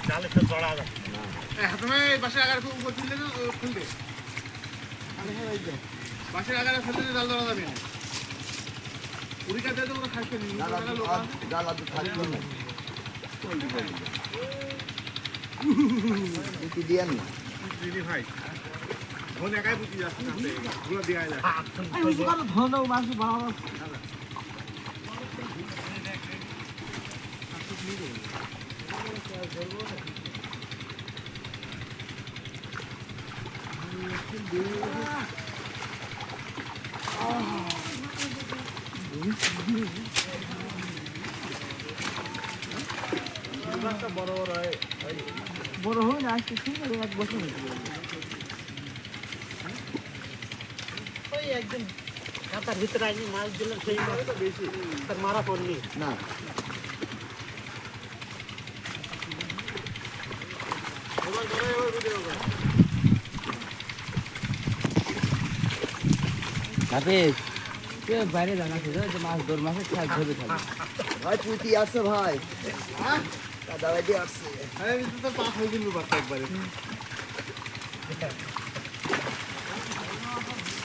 জালে সব জড়া যাবে তুমি বাসের আগার উপর তুললে না খুলবে বাসের আগারে ফেললে জাল ধরা যাবে না উড়িকা দিয়ে তো খাইতে নি ডালা তো থাকবে না কি দিয়েন না দিদি ভাই ফোন একাই বুঝি যাচ্ছে না গুলো দিয়ে যায় ধন মাছ ভালো বড় হয় না আজকে সুন্দর এক বছর ওই একদিন কাতার ভিতরে আইনি মাছ দিলাম সেই মাছ তো বেশি তার মারা পড়নি না এবার ধরে এবার ভিডিও কর হাফেজ কে বাইরে জানা ছিল যে মাছ দৌড় মাছের খেয়াল ধরে থাকে ভাই পুঁটি আছে ভাই হ্যাঁ দাদা ভাই দিয়ে আসছে আরে তো পাস হয়ে গেল বাচ্চা একবারে